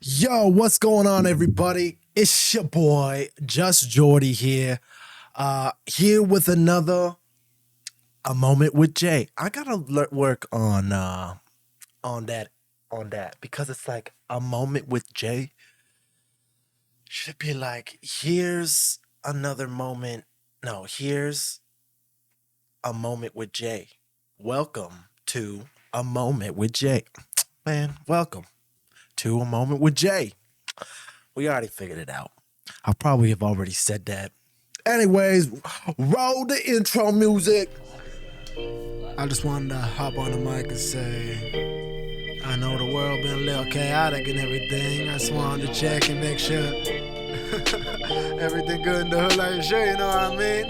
Yo, what's going on, everybody? It's your boy, JusJrdn here. Here with another A Moment with Jay. I gotta work on that because it's like a moment with Jay should be like, here's another moment. No, here's a moment with Jay. Welcome to A Moment with Jay. Man, welcome to A Moment with Jay. We already figured it out. I probably have already said that. Anyways, roll the intro music. I just wanted to hop on the mic and say, I know the world been a little chaotic and everything. I just wanted to check and make sure everything good in the hood, like sure, you know what I mean?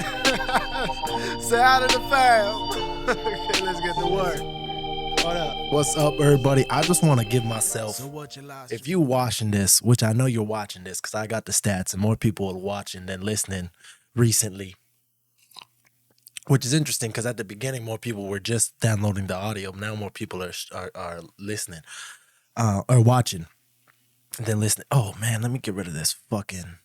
Say out of the fam. Okay, let's get to work. What up? What's up, everybody? I just want to give myself, if you watching this, which I know you're watching this because I got the stats and more people are watching than listening recently, which is interesting because at the beginning, more people were just downloading the audio. Now more people are listening or watching than listening. Oh, man, let me get rid of this fucking...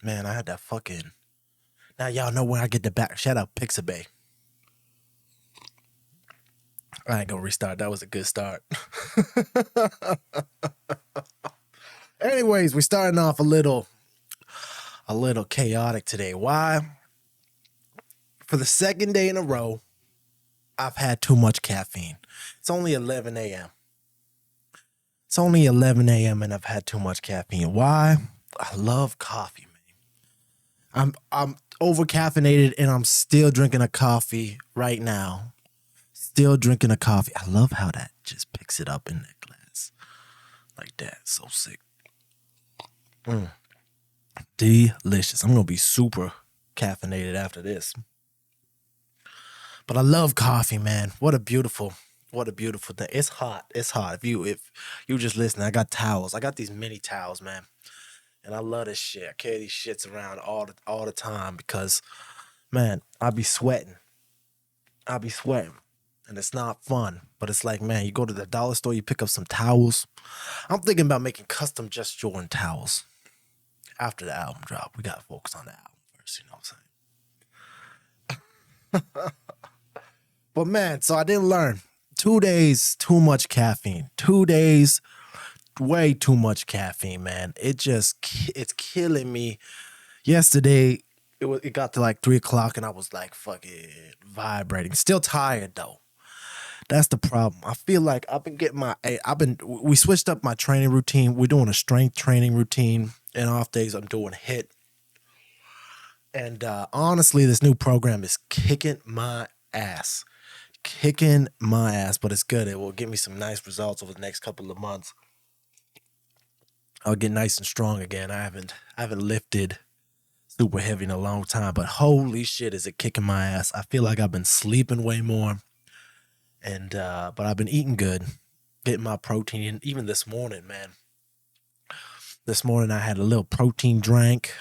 Man, I had that fucking... Now y'all know where I get the back. Shout out Pixabay. I ain't gonna restart. That was a good start. Anyways, we're starting off a little chaotic today. Why? For the second day in a row, I've had too much caffeine. It's only 11 a.m. It's only 11 a.m. and I've had too much caffeine. Why? I love coffee, man. I'm over caffeinated and I'm still drinking a coffee right now. Still drinking a coffee. I love how that just picks it up in that glass. Like that. So sick. Delicious. I'm going to be super caffeinated after this. But I love coffee, man. What a beautiful thing. It's hot. It's hot. If you just listening, I got towels. I got these mini towels, man. And I love this shit. I carry these shits around all the time because, man, I be sweating. And it's not fun. But it's like, man, you go to the dollar store, you pick up some towels. I'm thinking about making custom JusJrdn towels. After the album drop, we got to focus on the album first, you know what I'm saying? But, man, so I didn't learn. 2 days, too much caffeine. 2 days, way too much caffeine, man. It's killing me. Yesterday, it got to like 3 o'clock and I was like fucking vibrating. Still tired though. That's the problem. I feel like we switched up my training routine. We're doing a strength training routine, and off days I'm doing HIIT. And honestly, this new program is kicking my ass. But it's good. It will give me some nice results over the next couple of months. I'll get nice and strong again. I haven't lifted super heavy in a long time, but holy shit, is it kicking my ass. I feel like I've been sleeping way more, and but I've been eating good, getting my protein in. Even this morning, man. This morning I had a little protein drink,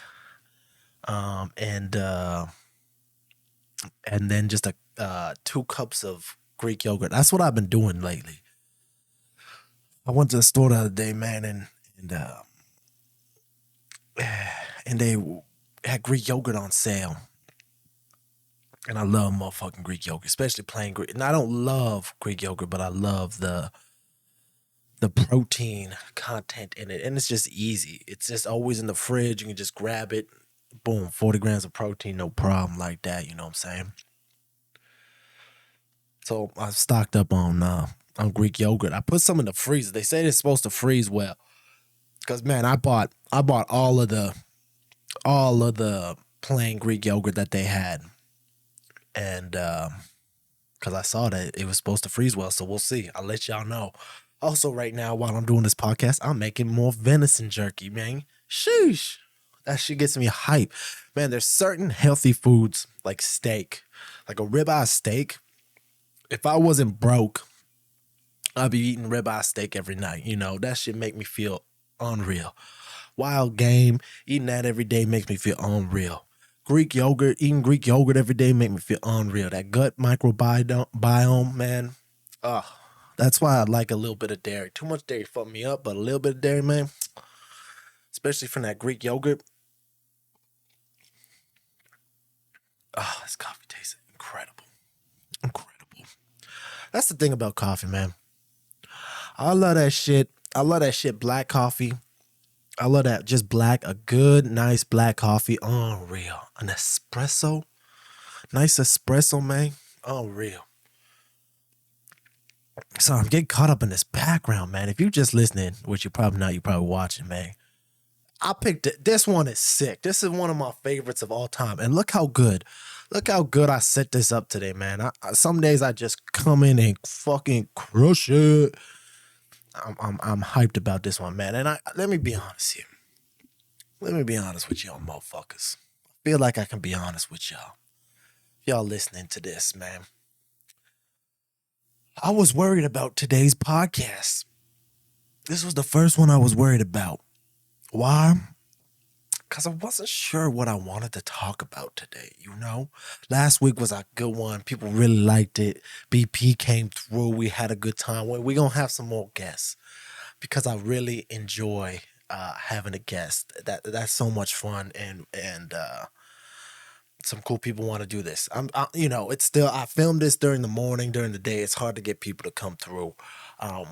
and then just 2 cups of Greek yogurt. That's what I've been doing lately. I went to the store the other day, man, and they had Greek yogurt on sale. And I love motherfucking Greek yogurt, especially plain Greek. And I don't love Greek yogurt, but I love the protein content in it. And it's just easy. It's just always in the fridge. You can just grab it. Boom, 40 grams of protein, no problem like that. You know what I'm saying? So I stocked up on Greek yogurt. I put some in the freezer. They say it's supposed to freeze well. Because, man, I bought all of the plain Greek yogurt that they had. And because I saw that it was supposed to freeze well, so we'll see. I'll let y'all know. Also, right now, while I'm doing this podcast, I'm making more venison jerky, man. Sheesh. That shit gets me hype. Man, there's certain healthy foods like steak, like a ribeye steak. If I wasn't broke, I'd be eating ribeye steak every night. You know, that shit make me feel unreal. Wild game, eating that every day makes me feel unreal. Eating Greek yogurt every day make me feel unreal. That gut microbiome, man, That's why I like a little bit of dairy. Too much dairy fuck me up, but a little bit of dairy, man, especially from that Greek yogurt. Oh, this coffee tastes incredible. Incredible. That's the thing about coffee, man. I love that shit. I love that shit. Black coffee. I love that. Just black, a good, nice black coffee. Unreal. An espresso. Nice espresso, man. Unreal. So I'm getting caught up in this background, man. If you're just listening, which you're probably not, you're probably watching, man. I picked it. This one is sick. This is one of my favorites of all time. And look how good. Look how good I set this up today, man. Some days I just come in and fucking crush it. I'm hyped about this one, man. And let me be honest here. Let me be honest with y'all motherfuckers. I feel like I can be honest with y'all. Y'all listening to this, man. I was worried about today's podcast. This was the first one I was worried about. Why? Because I wasn't sure what I wanted to talk about today, you know? Last week was a good one. People really liked it. BP came through. We had a good time. We're going to have some more guests because I really enjoy having a guest. That's so much fun, and some cool people want to do this. It's still, I filmed this during the morning, during the day. It's hard to get people to come through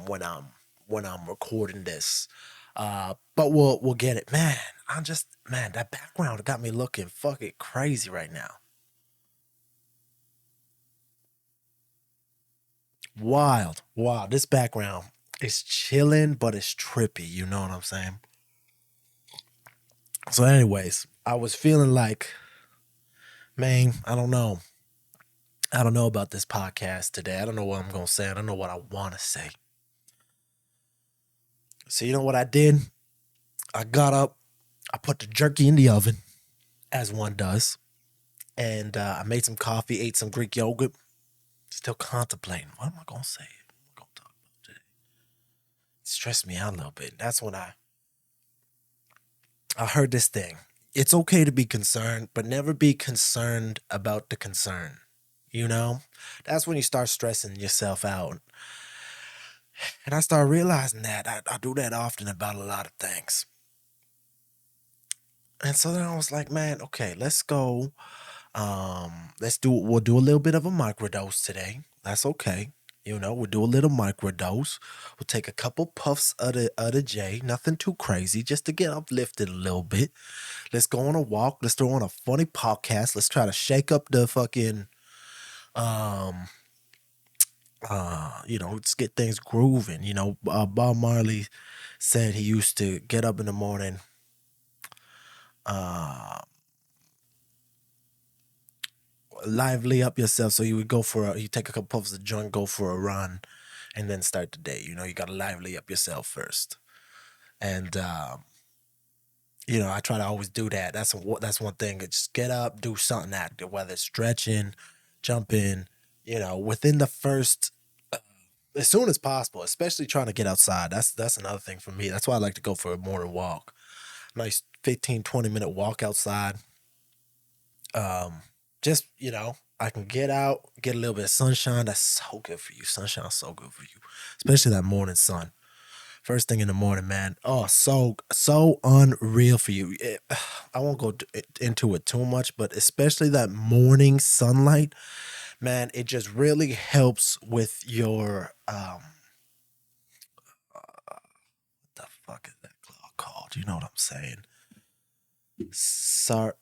when I'm recording this. But we'll get it. Man, that background got me looking fucking crazy right now. Wild. Wow, this background is chilling, but it's trippy. You know what I'm saying? So anyways, I was feeling like, man, I don't know. I don't know about this podcast today. I don't know what I'm going to say. I don't know what I want to say. So you know what I did? I got up. I put the jerky in the oven, as one does. And I made some coffee, ate some Greek yogurt. Still contemplating. What am I going to say? What am I going to talk about today? It stressed me out a little bit. That's when I heard this thing. It's okay to be concerned, but never be concerned about the concern. You know? That's when you start stressing yourself out. And I started realizing that I do that often about a lot of things. And so then I was like, man, okay, let's go. We'll do a little bit of a microdose today. That's okay. You know, we'll do a little microdose. We'll take a couple puffs of the J, nothing too crazy, just to get uplifted a little bit. Let's go on a walk. Let's throw on a funny podcast. Let's try to shake up the fucking, let's get things grooving. You know, Bob Marley said he used to get up in the morning, lively up yourself. So you would you take a couple puffs of joint, go for a run, and then start the day. You know, you got to lively up yourself first. And, I try to always do that. That's one thing. Just get up, do something active, whether it's stretching, jumping, within the first, as soon as possible, especially trying to get outside. That's another thing for me. That's why I like to go for a morning walk. Nice 15, 20-minute walk outside. Just, I can get out, get a little bit of sunshine. That's so good for you. Sunshine's so good for you, especially that morning sun. First thing in the morning, man. Oh, so unreal for you. I won't go into it too much, but especially that morning sunlight, man, it just really helps with your what the fuck is that clock called? You know what I'm saying? It starts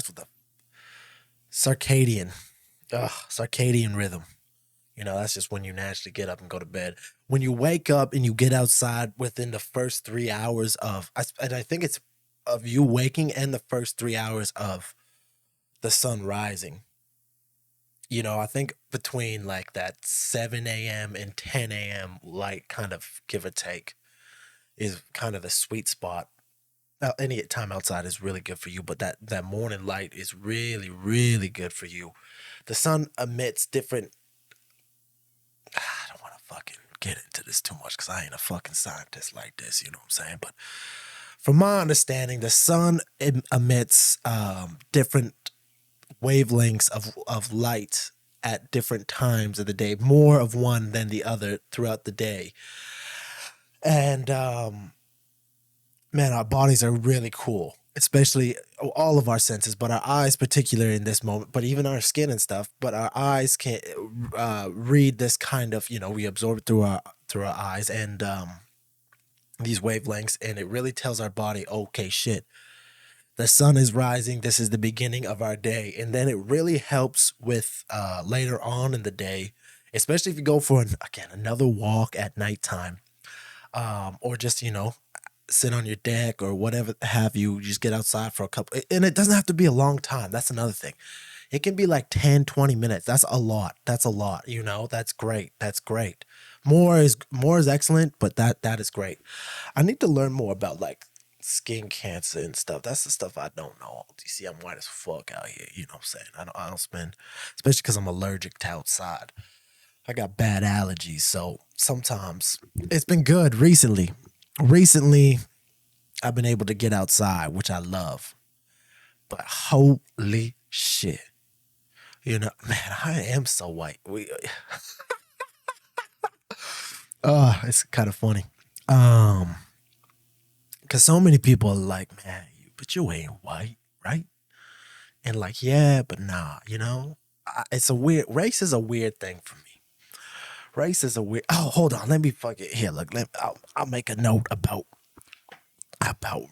with a circadian rhythm. That's just when you naturally get up and go to bed. When you wake up and you get outside within the first 3 hours and I think it's of you waking and the first 3 hours of the sun rising. I think between like that 7 a.m. and 10 a.m. light, kind of give or take, is kind of the sweet spot. Now, any time outside is really good for you, but that morning light is really, really good for you. The sun emits different. I don't want to fucking get into this too much because I ain't a fucking scientist like this, you know what I'm saying? But From my understanding, the sun emits different wavelengths of light at different times of the day, more of one than the other throughout the day. And man, our bodies are really cool, especially all of our senses, but our eyes, particularly in this moment, but even our skin and stuff. But our eyes can read this kind of, we absorb it through our eyes and these wavelengths, and it really tells our body, okay, shit, the sun is rising. This is the beginning of our day, and then it really helps with later on in the day, especially if you go for another walk at nighttime, or just sit on your deck or whatever have you. Just get outside for a couple, and it doesn't have to be a long time. That's another thing. It can be like 10, 20 minutes. That's a lot. That's a lot. That's great. That's great. More is excellent, but that is great. I need to learn more about like skin cancer and stuff. That's the stuff I don't know. You see, I'm white as fuck out here. You know what I'm saying? I don't spend, especially because I'm allergic to outside. I got bad allergies, so sometimes it's been good recently. Recently, I've been able to get outside, which I love. But holy shit. Man, I am so white. It's kind of funny. Because so many people are like, man, but you ain't white, right? And like, yeah, but nah, it's a weird, race is a weird thing for me. Race is a weird, hold on, let me fuck it. Here, look, I'll make a note about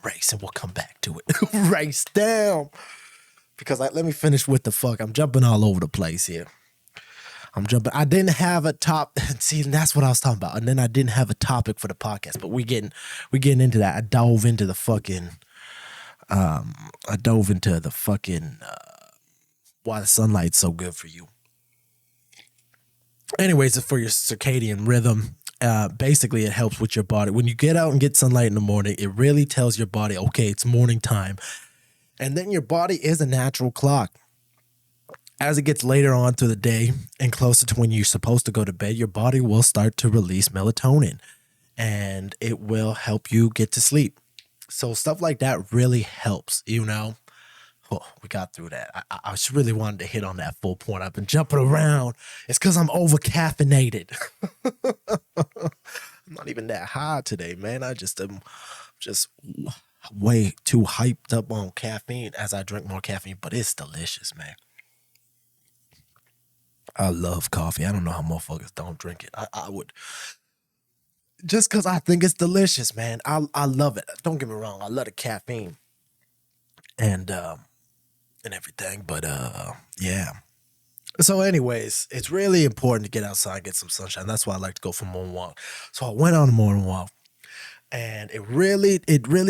race and we'll come back to it. Race down. Because let me finish with the fuck. I'm jumping all over the place here. I didn't have a top. See, that's what I was talking about. And then I didn't have a topic for the podcast. But we getting into that. I dove into the fucking why the sunlight's so good for you. Anyways, it's for your circadian rhythm. Basically, it helps with your body. When you get out and get sunlight in the morning, it really tells your body, okay, it's morning time. And then your body is a natural clock. As it gets later on through the day and closer to when you're supposed to go to bed, your body will start to release melatonin and it will help you get to sleep. So stuff like that really helps, Oh, we got through that. I just really wanted to hit on that full point. I've been jumping around. It's because I'm over caffeinated. I'm not even that high today, man. I just am just way too hyped up on caffeine as I drink more caffeine, but it's delicious, man. I love coffee. I don't know how motherfuckers don't drink it. I would, just because I think it's delicious, man. I love it. Don't get me wrong. I love the caffeine and everything, but yeah. So anyways, it's really important to get outside and get some sunshine. That's why I like to go for a morning walk. So I went on a morning walk. And it really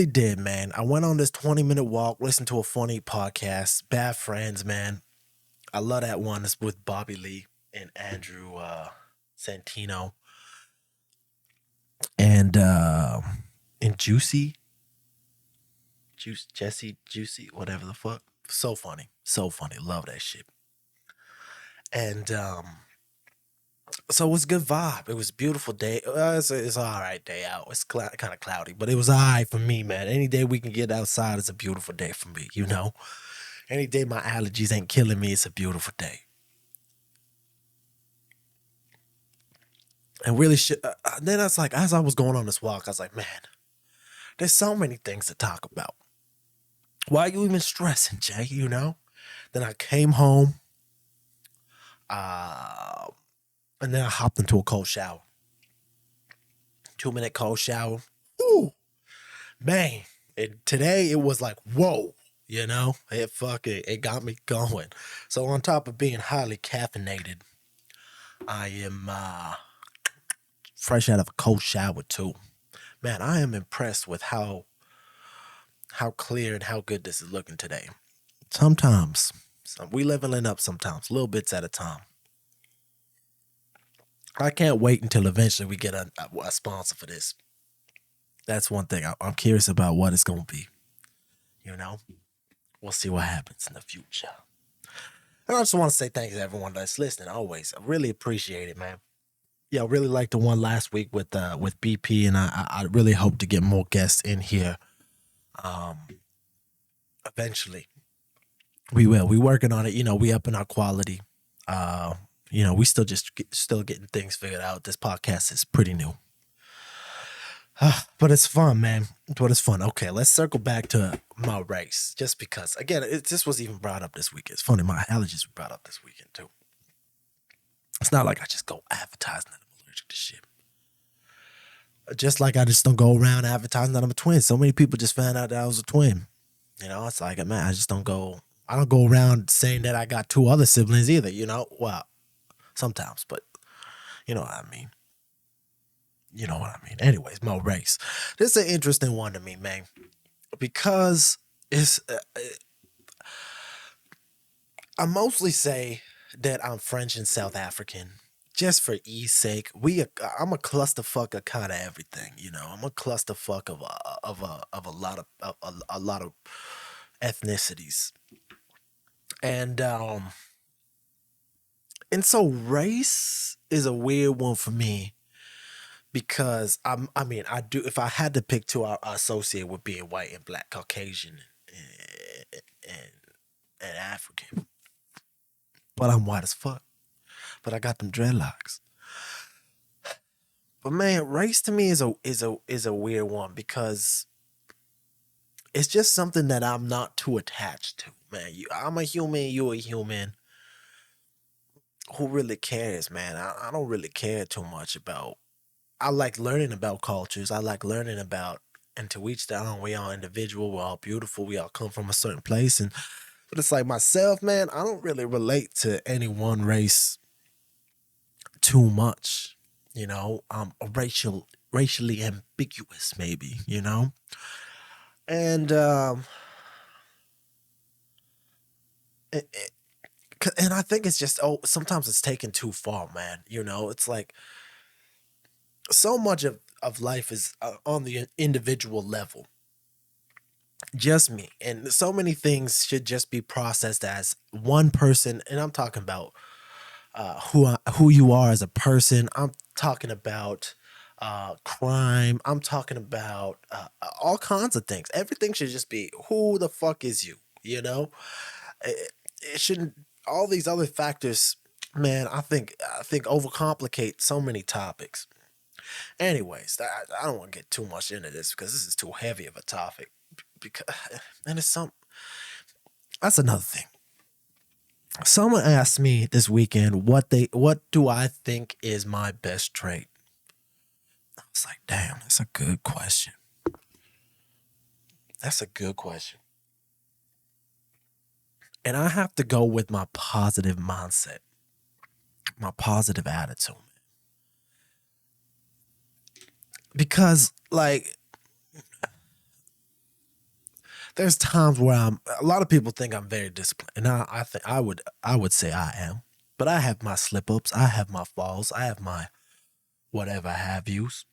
did, man. I went on this 20-minute walk, listened to a funny podcast, Bad Friends, man. I love that one. It's with Bobby Lee and Andrew Santino. And Juicy, whatever the fuck. So funny. Love that shit. And so it was a good vibe. It was a beautiful day. It's an all right day out. It's kind of cloudy, but it was all right for me, man. Any day we can get outside is a beautiful day for me, Any day my allergies ain't killing me, it's a beautiful day. And really then I was like, as I was going on this walk, I was like, man, there's so many things to talk about. Why are you even stressing, Jay, Then I came home. And then I hopped into a cold shower. 2-minute cold shower. Ooh, man. Today it was like, whoa, it got me going. So on top of being highly caffeinated, I am fresh out of a cold shower too. Man, I am impressed with how clear and how good this is looking today. Sometimes, we leveling up sometimes, little bits at a time. I can't wait until eventually we get a sponsor for this. That's one thing. I'm curious about what it's going to be. We'll see what happens in the future. And I just want to say thanks to everyone that's listening always. I really appreciate it, man. Yeah, I really liked the one last week with BP, and I really hope to get more guests in here Um, eventually, we will. We working on it. We upping our quality. Uh, we still getting things figured out. This podcast is pretty new. But it's fun, man. But it's fun. Okay, let's circle back to my race. Just because, again, this was even brought up this weekend. It's funny, my allergies were brought up this weekend, too. It's not like I just go advertising that I'm allergic to shit. Just like I just don't go around advertising that I'm a twin. So many people just found out that I was a twin. It's like, man, I don't go around saying that I got two other siblings either, Well, sometimes, but you know what I mean. You know what I mean. Anyways, my race. This is an interesting one to me, man, because I mostly say that I'm French and South African just for ease sake. I'm a clusterfuck of kind of everything, I'm a clusterfuck of a lot of ethnicities, and so race is a weird one for me because I do, if I had to pick two, I associate with being white and black, Caucasian, and, and African. But I'm white as fuck. But I got them dreadlocks. But man, race to me is a weird one because it's just something that I'm not too attached to, man. I'm a human, you're a human. Who really cares, man? I don't really care too much about. I like learning about cultures. I like learning about, and to each their own. We all individual. We're all beautiful. We all come from a certain place, but it's like myself, man. I don't really relate to any one race too much. I'm racially ambiguous, maybe. And it, it, and I think it's just, sometimes it's taken too far, man. It's like so much of life is on the individual level, just me, and so many things should just be processed as one person. And I'm talking about who you are as a person. I'm talking about crime. I'm talking about all kinds of things. Everything should just be, who the fuck is you? It shouldn't. All these other factors, man. I think overcomplicate so many topics. Anyways, I don't want to get too much into this because this is too heavy of a topic. Because and that's another thing. Someone asked me this weekend what do I think is my best trait. I was like, damn, that's a good question. That's a good question. And I have to go with my positive mindset, my positive attitude. Because like there's times where a lot of people think I'm very disciplined. And I think I would say I am. But I have my slip ups, I have my falls, I have my whatever have yous.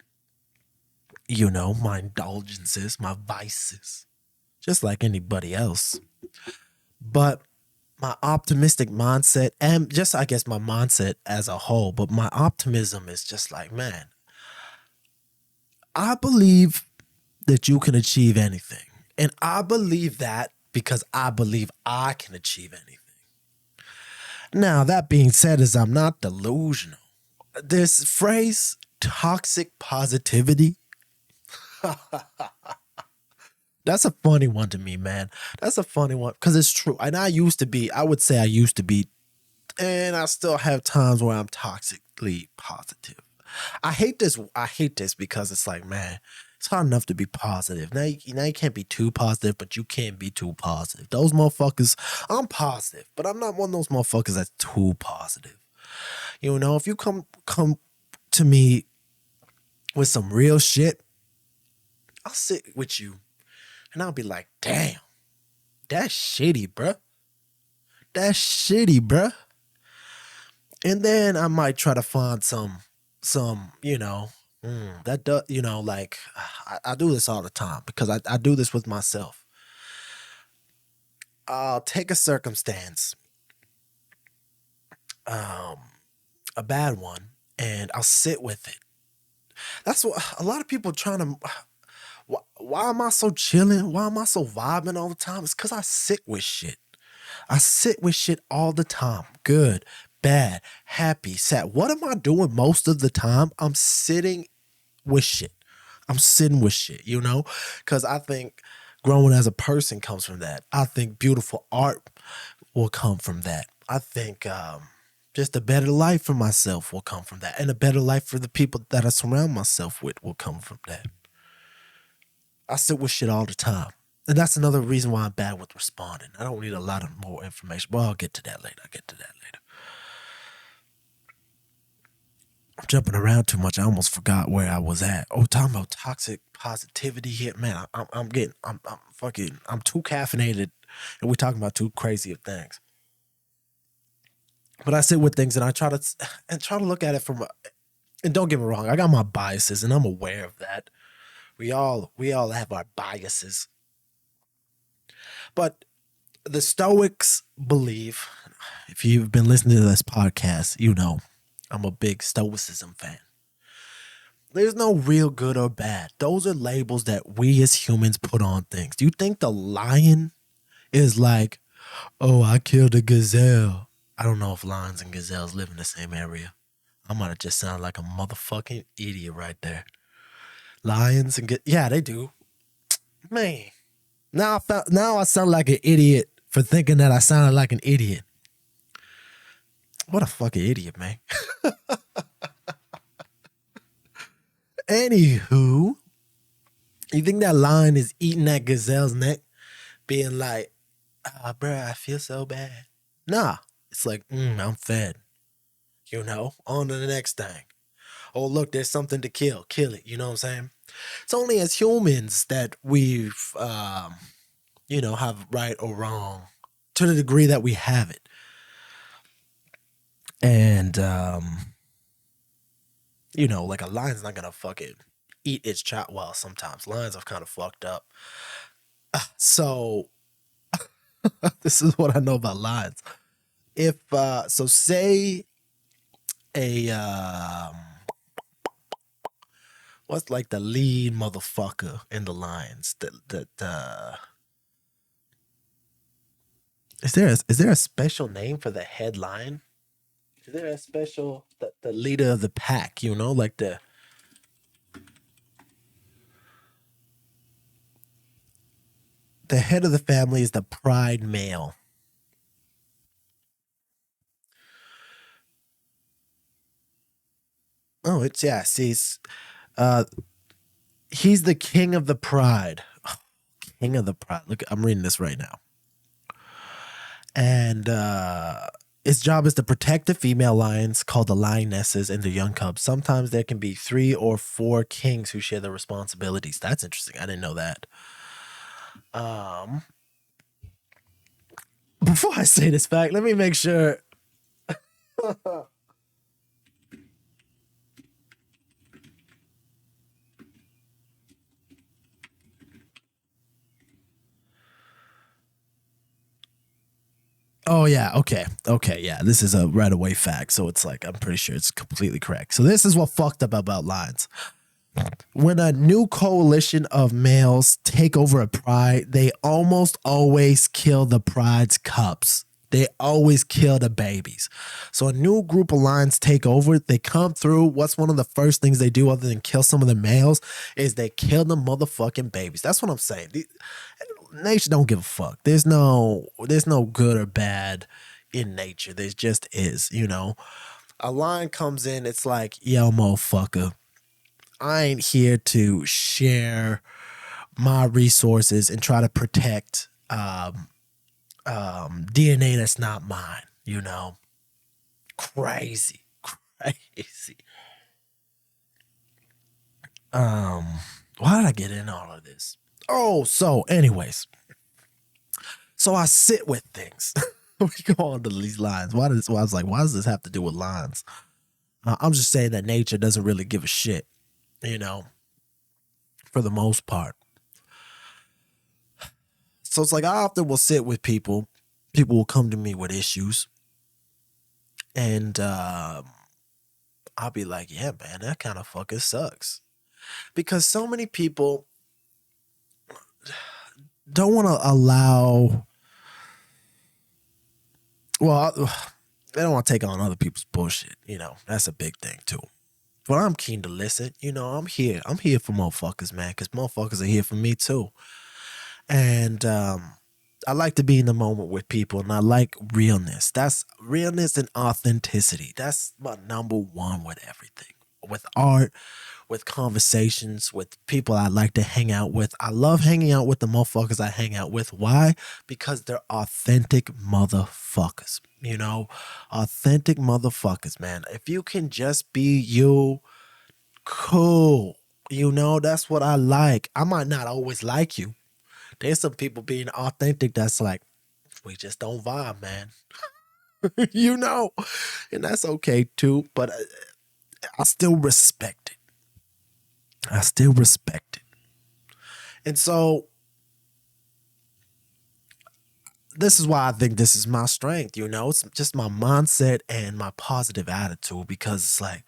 My indulgences, my vices. Just like anybody else. But my optimistic mindset, and just I guess my mindset as a whole, but my optimism is just like, man, I believe that you can achieve anything. And I believe that because I believe I can achieve anything. Now, that being said, is I'm not delusional. This phrase, toxic positivity, that's a funny one to me, man. That's a funny one because it's true. And I would say I used to be, and I still have times where I'm toxically positive. I hate this because it's like, man, it's hard enough to be positive. Now you can't be too positive, but you can't be too positive. Those motherfuckers, I'm positive, but I'm not one of those motherfuckers that's too positive. If you come to me with some real shit, I'll sit with you and I'll be like, damn, that's shitty, bruh. That's shitty, bruh. And then I might try to find some, that does, like I do this all the time because I do this with myself. I'll take a circumstance, a bad one, and I'll sit with it. That's what a lot of people trying to. why am I so chilling? Why am I so vibing all the time? It's because I sit with shit. I sit with shit all the time. Good, bad, happy, sad. What am I doing most of the time? I'm sitting with shit. I'm sitting with shit, you know? Because I think growing as a person comes from that. I think beautiful art will come from that. I think just a better life for myself will come from that. And a better life for the people that I surround myself with will come from that. I sit with shit all the time. And that's another reason why I'm bad with responding. I don't need a lot of more information. Well, I'll get to that later. I'm jumping around too much. I almost forgot where I was at. Oh, talking about toxic positivity here. Man, I'm too caffeinated and we're talking about too crazy of things. But I sit with things and I try to look at it and don't get me wrong, I got my biases and I'm aware of that. We all have our biases. But the Stoics believe, if you've been listening to this podcast, you know I'm a big Stoicism fan. There's no real good or bad. Those are labels that we as humans put on things. Do you think the lion is like, oh, I killed a gazelle? I don't know if lions and gazelles live in the same area. I might have just sounded like a motherfucking idiot right there. Lions and yeah, they do. Man, now I sound like an idiot for thinking that I sounded like an idiot. What a fucking idiot, man. Anywho, you think that lion is eating that gazelle's neck, being like, bruh, I feel so bad. Nah, it's like, I'm fed. You know, on to the next thing. Oh, look, there's something to kill. Kill it. You know what I'm saying? It's only as humans that we've, have right or wrong to the degree that we have it. And, like a lion's not going to fucking eat its child. Well, sometimes lions are kind of fucked up. So this is what I know about lions. If, say what's like the lead motherfucker in the lions? Is there a special name for the head lion? Is there a special the leader of the pack? You know, like the head of the family is the pride male. Oh, it's yeah. See, he's the king of the pride. Oh, king of the pride. Look, I'm reading this right now. And its job is to protect the female lions, called the lionesses, and the young cubs. Sometimes there can be 3 or 4 kings who share the responsibilities. That's interesting. I didn't know that. Before I say this fact, let me make sure. Oh yeah, okay, yeah. This is a right away fact, so it's like I'm pretty sure it's completely correct. So this is what fucked up about lions. When a new coalition of males take over a pride, they almost always kill the pride's cubs. They always kill the babies. So a new group of lions take over, they come through. What's one of the first things they do other than kill some of the males is they kill the motherfucking babies. That's what I'm saying. Nature don't give a fuck. There's no good or bad in nature. There just is, you know. A lion comes in, it's like, yo, motherfucker, I ain't here to share my resources and try to protect DNA that's not mine, you know. Crazy. Why did I get in all of this? Oh, so anyways. So I sit with things. We go on to these lines. Why does this have to do with lines? I'm just saying that nature doesn't really give a shit, you know, for the most part. So it's like I often will sit with people. People will come to me with issues. And I'll be like, yeah, man, that kind of fucking sucks. Because so many people don't want to allow. Well, I don't want to take on other people's bullshit. That's a big thing too. But I'm keen to listen. I'm here. I'm here for motherfuckers, man, because motherfuckers are here for me too. And I like to be in the moment with people, and I like realness. That's realness and authenticity. That's my number one with everything. With art, with conversations, with people I like to hang out with. I love hanging out with the motherfuckers I hang out with. Why? Because they're authentic motherfuckers. Authentic motherfuckers, man. If you can just be you, cool. That's what I like. I might not always like you. There's some people being authentic that's like, we just don't vibe, man. you know, and that's okay too. But I still respect it. I still respect it. And so this is why I think this is my strength. It's just my mindset and my positive attitude, because it's like,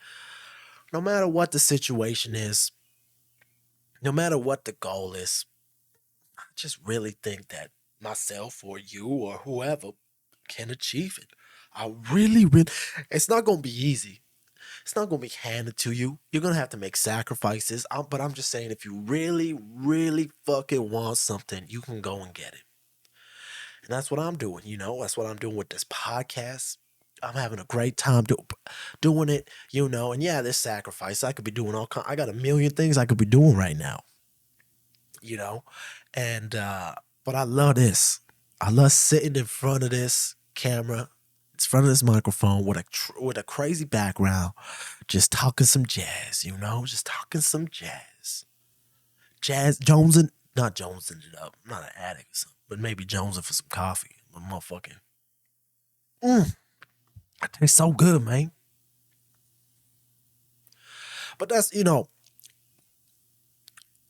no matter what the situation is, no matter what the goal is, I just really think that myself or you or whoever can achieve it. I really, really, it's not going to be easy. It's not going to be handed to you. You're going to have to make sacrifices. But I'm just saying, if you really, really fucking want something, you can go and get it. And that's what I'm doing, That's what I'm doing with this podcast. I'm having a great time doing it, And yeah, there's sacrifice. I could be doing I got a million things I could be doing right now, And, but I love this. I love sitting in front of this camera, in front of this microphone with a crazy background, just talking some jazz, just talking some jazz. Jazz, not jonesing it up. I'm not an addict or something, but maybe jonesing for some coffee. But motherfucking, it tastes so good, man. But that's,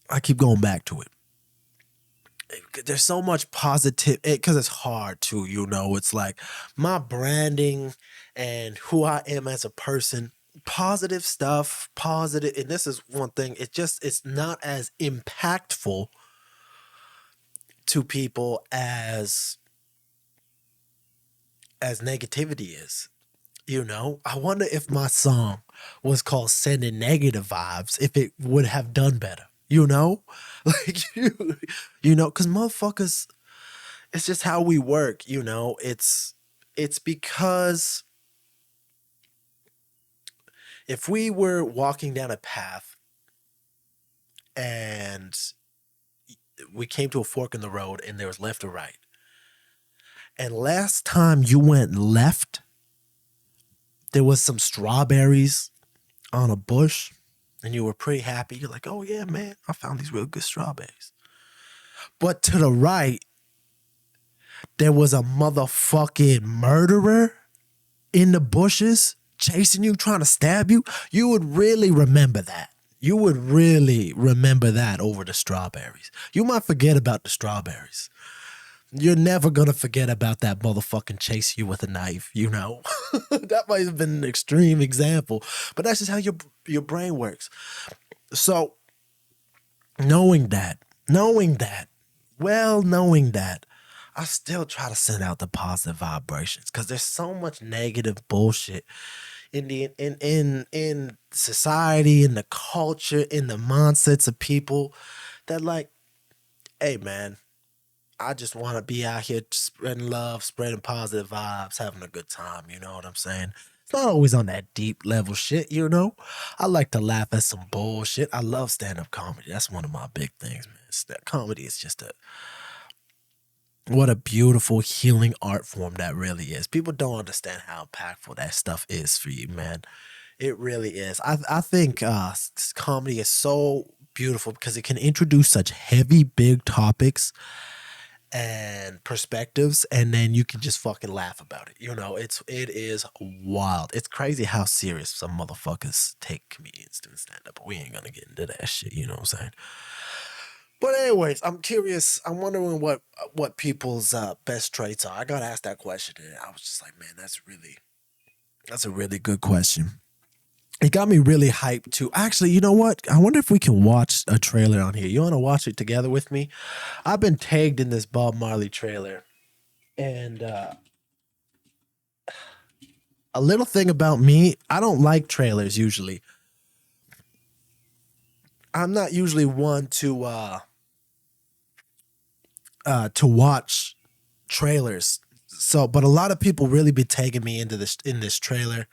I keep going back to it. There's so much positive, because it's hard to, it's like my branding and who I am as a person, positive stuff, positive. And this is one thing, it's not as impactful to people as negativity is. I wonder if my song was called Sending Negative Vibes, if it would have done better, like, because motherfuckers, it's just how we work, it's because if we were walking down a path and we came to a fork in the road and there was left or right, and last time you went left, there was some strawberries on a bush and you were pretty happy. You're like, oh yeah, man, I found these real good strawberries. But to the right, there was a motherfucking murderer in the bushes chasing you, trying to stab you. You would really remember that. You would really remember that over the strawberries. You might forget about the strawberries. You're never going to forget about that motherfucking chase you with a knife, That might have been an extreme example, but that's just how your brain works. So knowing that, I still try to send out the positive vibrations, because there's so much negative bullshit in society, in the culture, in the mindsets of people that, like, hey man, I just want to be out here spreading love, spreading positive vibes, having a good time. You know what I'm saying? It's not always on that deep level shit, I like to laugh at some bullshit. I love stand-up comedy. That's one of my big things, man. Comedy is just what a beautiful healing art form that really is. People don't understand how impactful that stuff is for you, man. It really is. I think comedy is so beautiful because it can introduce such heavy, big topics and perspectives, and then you can just fucking laugh about it. It is wild. It's crazy how serious some motherfuckers take comedians doing stand up, but we ain't gonna get into that shit, you know what I'm saying? But anyways, I'm curious. I'm wondering what people's best traits are. I got asked that question and I was just like, man, that's a really good question. it got me really hyped to actually, you know what? I wonder if we can watch a trailer on here. You want to watch it together with me? I've been tagged in this Bob Marley trailer. And a little thing about me, I don't like trailers usually. I'm not usually one to watch trailers. So, but a lot of people really be tagging me into this trailer.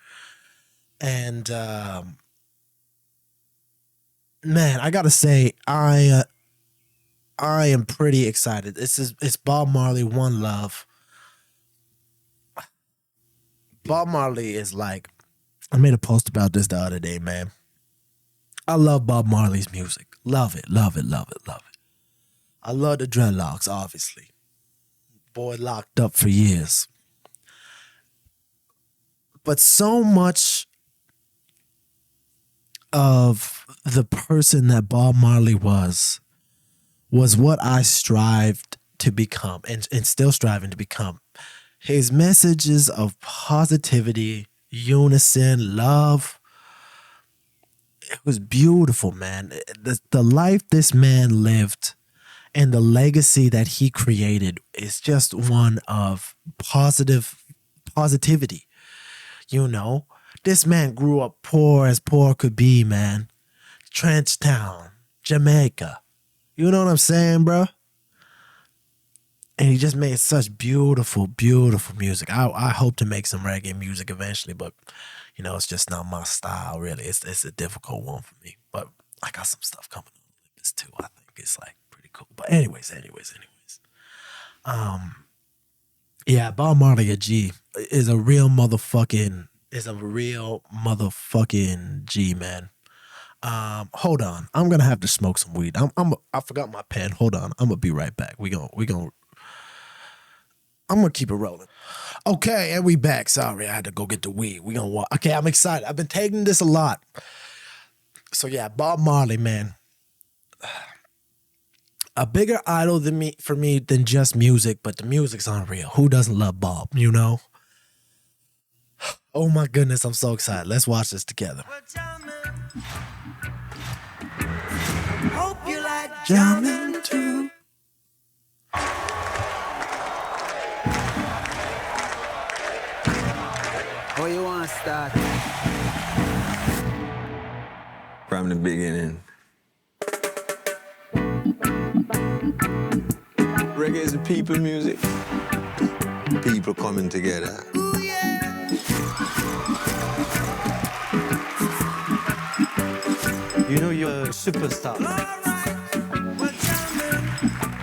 And man, I gotta say, I am pretty excited. It's Bob Marley, One Love. Bob Marley is like, I made a post about this the other day, man. I love Bob Marley's music. Love it, love it, love it, love it. I love the dreadlocks, obviously. Boy locked up for years. But so much of the person that Bob Marley was what I strived to become and still striving to become. His messages of positivity, unison, love. It was beautiful, man. The life this man lived and the legacy that he created is just one of positivity. You know, this man grew up poor as poor could be, man. Trenchtown, Jamaica. You know what I'm saying, bro? And he just made such beautiful, beautiful music. I hope to make some reggae music eventually, but you know, it's just not my style, really. It's a difficult one for me. But I got some stuff coming on with this too. I think it's like pretty cool. But anyways. Yeah, Bob Marley a G is a real motherfucking G, man. Hold on. I'm gonna have to smoke some weed. I forgot my pen. Hold on. I'm gonna be right back. I'm gonna keep it rolling. Okay, and we back. Sorry, I had to go get the weed. We gonna walk. Okay, I'm excited. I've been taking this a lot. So yeah, Bob Marley, man. A bigger idol for me than just music, but the music's unreal. Who doesn't love Bob, you know? Oh my goodness, I'm so excited. Let's watch this together. Hope you like jamming too. Where you want to start? From the beginning. Reggae is a people music. People coming together. Ooh, yeah. You know you're a superstar.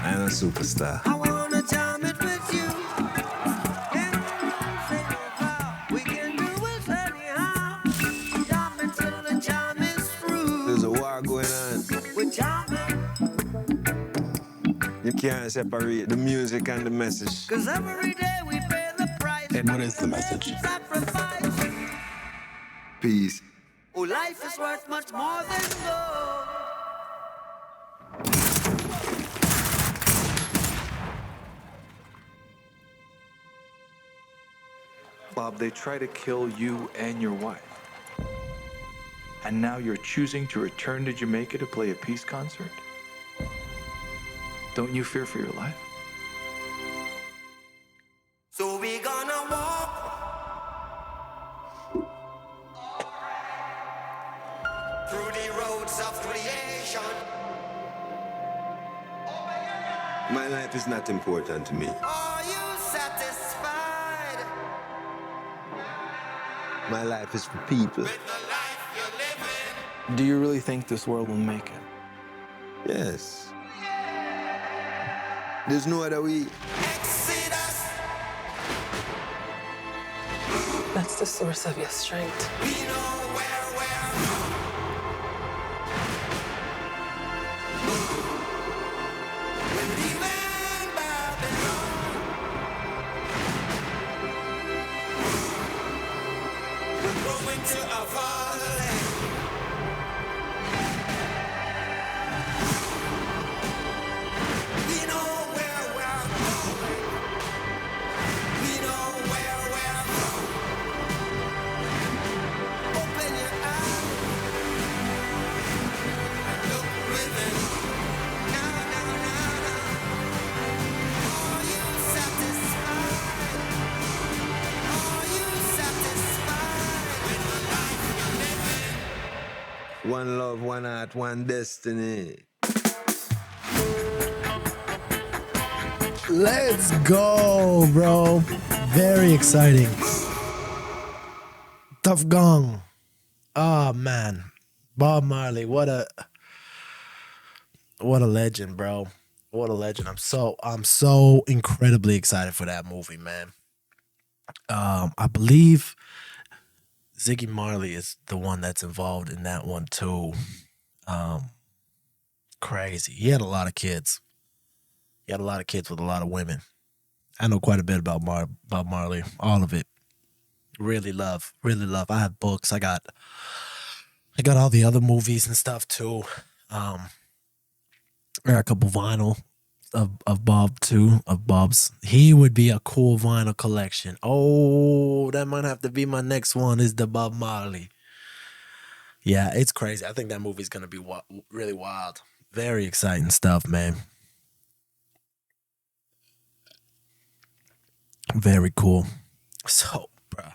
I'm a superstar. I wanna jam it with you. We can do it anyhow. Jam until the jam is through. There's a war going on. We're jamming. You can't separate the music and the message. 'Cause every day we pay the price. And what is the message? Sacrifice. Peace. Oh, life is worth much more than gold. Bob, they try to kill you and your wife. And now you're choosing to return to Jamaica to play a peace concert? Don't you fear for your life? So we gonna walk through the roads of creation. My life is not important to me. Are you satisfied My life is for people. with the life you're living? Do you really think this world will make it? Yes. There's no other way. Exodus, That's the source of your strength. we know where we're from. When we land Babylon, we're going to a fatherland. We know where we're going. We know where we're from. Open your eyes. One love, one heart, one destiny. Let's go, bro. Very exciting. Tough Gong. Oh man. Bob Marley, what a legend, bro. What a legend. I'm so incredibly excited for that movie, man. I believe Ziggy Marley is the one that's involved in that one too. Crazy. He had a lot of kids. He had a lot of kids with a lot of women. I know quite a bit about Bob Marley. All of it. Really love. Really love. I have books. I got all the other movies and stuff too. I got a couple vinyl of Bob too, of Bob's. He would be a cool vinyl collection. Oh, that might have to be my next one, is the Bob Marley. Yeah, it's crazy. I think that movie's going to be really wild. Very exciting stuff, man. Very cool. So, bro,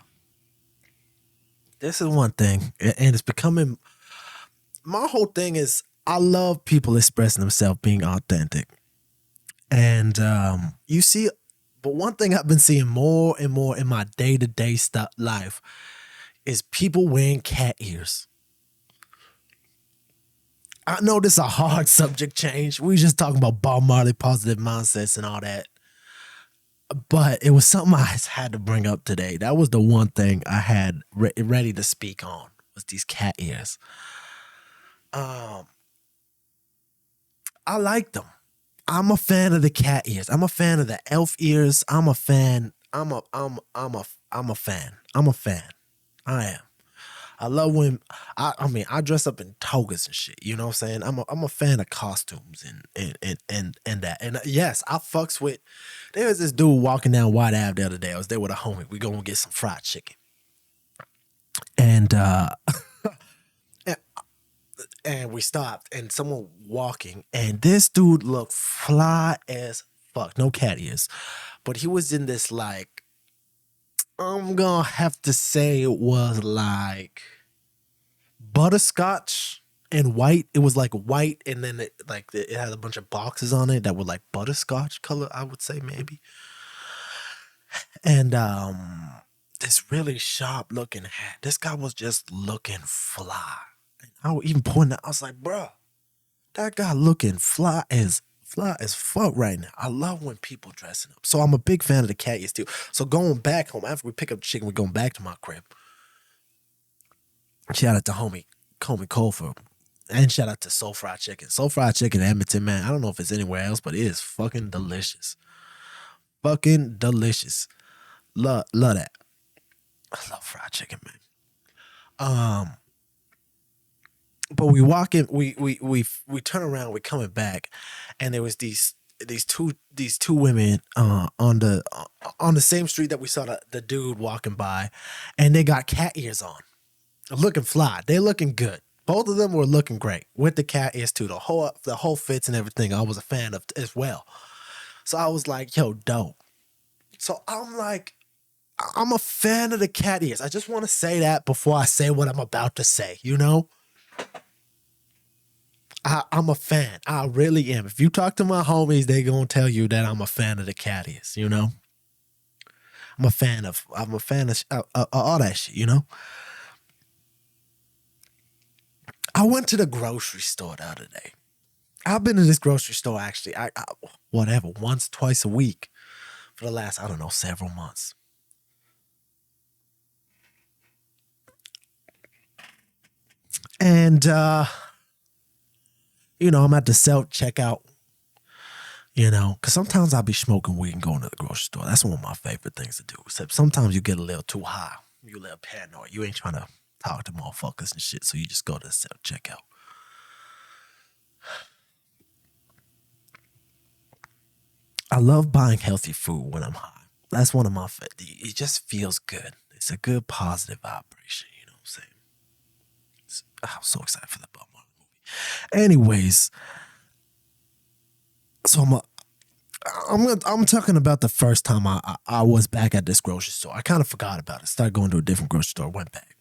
this is one thing, and it's becoming, my whole thing is I love people expressing themselves, being authentic. And you see, but one thing I've been seeing more and more in my day-to-day life is people wearing cat ears. I know this is a hard subject change. We just talking about Bob Marley, positive mindsets and all that. But it was something I had to bring up today. That was the one thing I had ready to speak on, was these cat ears. I like them. I'm a fan of the cat ears. I'm a fan of the elf ears. I'm a fan. I'm a fan. I am. I love when I dress up in togas and shit. You know what I'm saying? I'm a fan of costumes and that. And yes, I fucks with. There was this dude walking down White Ave the other day. I was there with a homie. We gonna get some fried chicken. And and we stopped, and someone walking, and this dude looked fly as fuck. No cat ears, but he was in this, like, I'm gonna have to say it was like butterscotch and white. It was like white, and then it had a bunch of boxes on it that were like butterscotch color, I would say, maybe. And this really sharp looking hat. This guy was just looking fly. I was even pointing out, I was like, bro, that guy looking fly as fuck right now. I love when people dressing up. So I'm a big fan of the cat ears too. So going back home, after we pick up the chicken, we're going back to my crib. Shout out to homie Colfer. And shout out to Soul Fried Chicken. Soul Fried Chicken in Edmonton, man. I don't know if it's anywhere else, but it is fucking delicious. Fucking delicious. Love that. I love fried chicken, man. But we walk in, we turn around, we're coming back, and there was these two women on the same street that we saw the dude walking by, and they got cat ears on, looking fly. They looking good. Both of them were looking great with the cat ears too. The whole fits and everything. I was a fan of as well. So I was like, yo, dope. So I'm like, I'm a fan of the cat ears. I just want to say that before I say what I'm about to say, you know? I'm a fan. I really am. If you talk to my homies, they gonna tell you that I'm a fan of the cat ears, you know? I'm a fan of all that shit, you know? I went to the grocery store the other day. I've been to this grocery store actually, once, twice a week for the last, I don't know, several months. And I'm at the self-checkout, because sometimes I'll be smoking weed and going to the grocery store. That's one of my favorite things to do, except sometimes you get a little too high. You a little paranoid. You ain't trying to talk to motherfuckers and shit, so you just go to the self-checkout. I love buying healthy food when I'm high. That's one of my favorite. It just feels good. It's a good positive vibration, you know what I'm saying? I'm so excited for the Bob Marley movie. Anyways, so I'm talking about the first time I was back at this grocery store. I kind of forgot about it. Started going to a different grocery store, went back.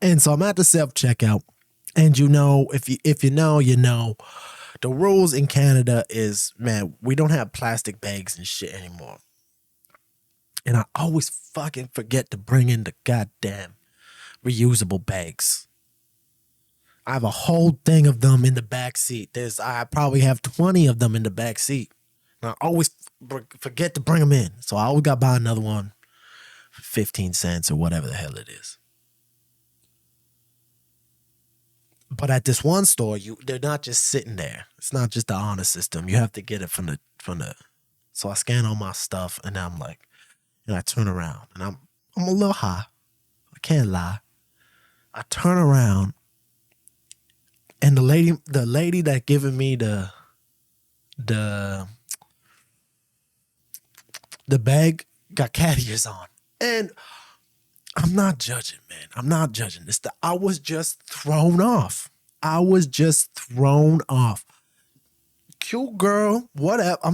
And so I'm at the self-checkout. And you know, if you know, you know, the rules in Canada is, man, we don't have plastic bags and shit anymore. And I always fucking forget to bring in the goddamn reusable bags. I have a whole thing of them in the back seat. I probably have 20 of them in the back seat. And I always forget to bring them in. So I always got to buy another one for 15 cents or whatever the hell it is. But at this one store, they're not just sitting there. It's not just the honor system. You have to get it from the. So I scan all my stuff, and I'm like, and I turn around, and I'm a little high. I can't lie. I turn around, and the lady that giving me the bag got cat ears on, and I'm not judging, man. I'm not judging. I was just thrown off. I wasn't Cute girl, whatever. I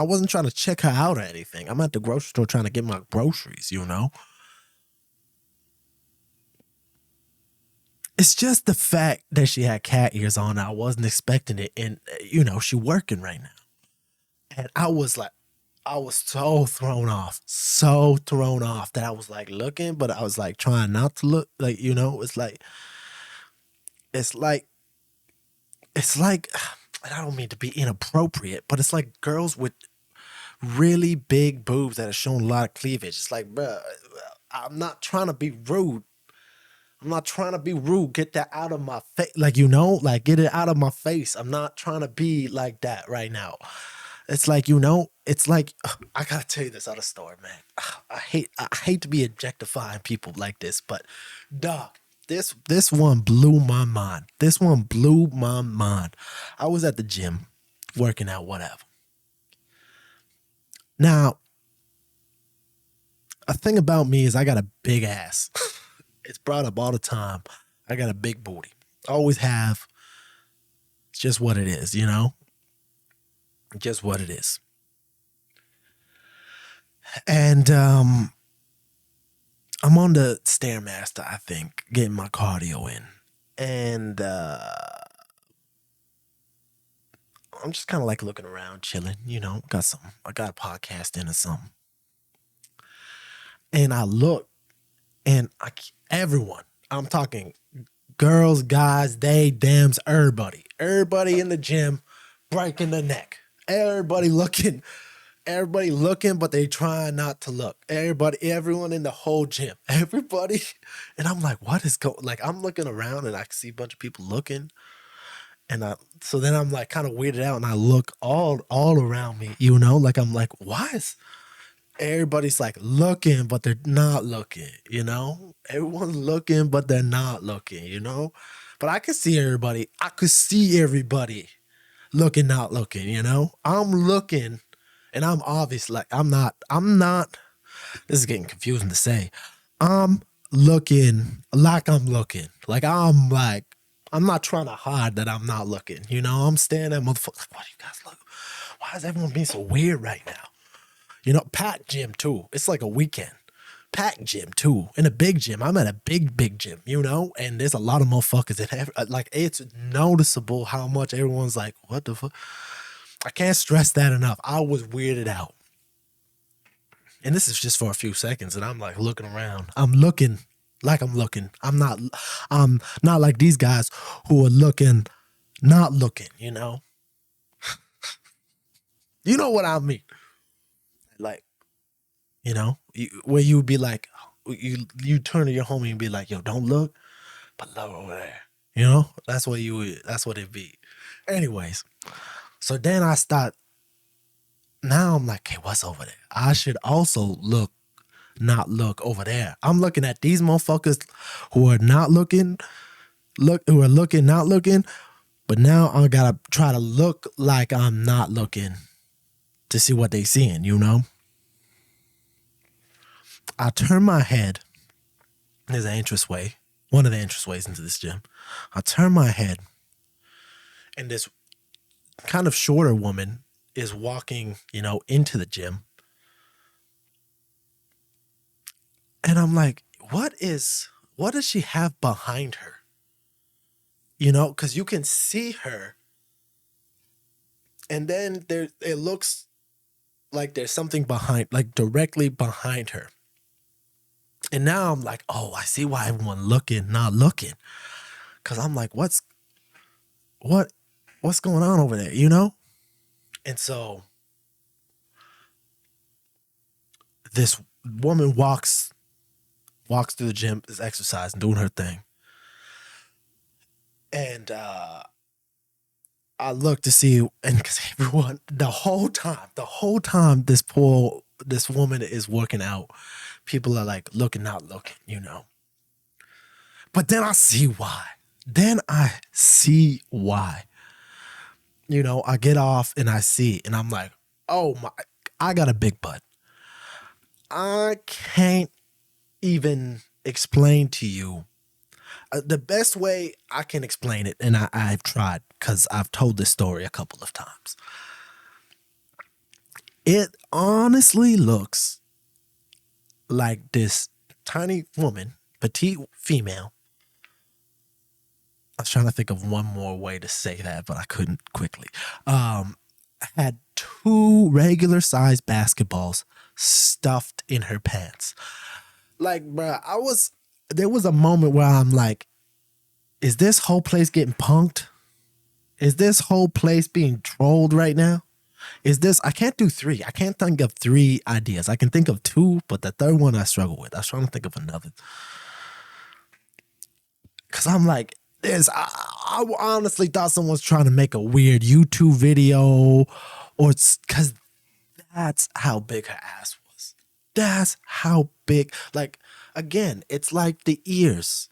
wasn't trying to check her out or anything. I'm at the grocery store trying to get my groceries, you know? It's just the fact that she had cat ears on. I wasn't expecting it. And, you know, she working right now. And I was so thrown off that I was like looking, but I was like trying not to look. Like, you know, it's like, I don't mean to be inappropriate, but it's like girls with really big boobs that are showing a lot of cleavage. It's like, bruh, I'm not trying to be rude. Get that out of my face. Like, you know, like get it out of my face. I'm not trying to be like that right now. It's like, you know, it's like, I gotta tell you this other story, man. I hate to be objectifying people like this, but dog, this one blew my mind. I was at the gym working out, whatever. Now, a thing about me is I got a big ass. It's brought up all the time. I got a big booty. Always have. It's just what it is, you know? Just what it is. And I'm on the Stairmaster, I think, getting my cardio in. And I'm just kind of like looking around, chilling, you know, I got a podcast in or something. And I look, and everyone, I'm talking girls, guys, they, thems, everybody in the gym breaking the neck. Everybody looking, but they trying not to look. Everyone in the whole gym, everybody. And I'm like, what is going, like, I'm looking around and I see a bunch of people looking. And so then I'm like kind of weirded out and I look all around me, you know, like, I'm like, why is everybody's like looking, but they're not looking, you know? Everyone's looking, but they're not looking, you know? But I could see everybody. Looking, not looking, you know? I'm looking, and I'm obvious, like, I'm not, this is getting confusing to say. I'm looking like I'm looking. Like, I'm not trying to hide that I'm not looking, you know? I'm staring at motherfuckers, like, what do you guys look? Why is everyone being so weird right now? You know, packed gym too. It's like a weekend. Packed gym too. In a big gym. I'm at a big gym, you know? And there's a lot of motherfuckers that have, like, it's noticeable how much everyone's like, what the fuck? I can't stress that enough. I was weirded out. And this is just for a few seconds. And I'm like looking around. I'm looking like I'm looking. I'm not like these guys who are looking, not looking, you know? You know what I mean? Like, you know, where you would be like, you turn to your homie and be like, yo, don't look, but look over there. You know, that's what it'd be. Anyways, so then now I'm like, hey, what's over there? I should also not look over there. I'm looking at these motherfuckers who are not looking, not looking, but now I gotta try to look like I'm not looking to see what they seeing, you know? I turn my head. There's an entranceway, one of the entranceways into this gym. I turn my head, and this kind of shorter woman is walking, you know, into the gym. And I'm like, what is what does she have behind her? You know, because you can see her, and then it looks like there's something behind, like directly behind her. And now I'm like, oh, I see why everyone not looking. Cause I'm like, what's going on over there, you know? And so this woman walks through the gym, is exercising, doing her thing. And I look to see, and because everyone, the whole time this woman is working out, people are like looking, not looking, you know. But then I see why. You know, I get off and I see, and I'm like, oh my, I got a big butt. I can't even explain to you. The best way I can explain it, and I've tried because I've told this story a couple of times. It honestly looks like this tiny woman, petite female. I was trying to think of one more way to say that, but I couldn't quickly. Had 2 regular sized basketballs stuffed in her pants. Like, bruh, there was a moment where I'm like, is this whole place getting punked? Is this whole place being trolled right now? I can't do 3. I can't think of 3 ideas. I can think of 2, but the third one I struggle with. I was trying to think of another. Cause I'm like, I honestly thought someone's trying to make a weird YouTube video, or it's cause that's how big her ass was. That's how big. Like, again, it's like the ears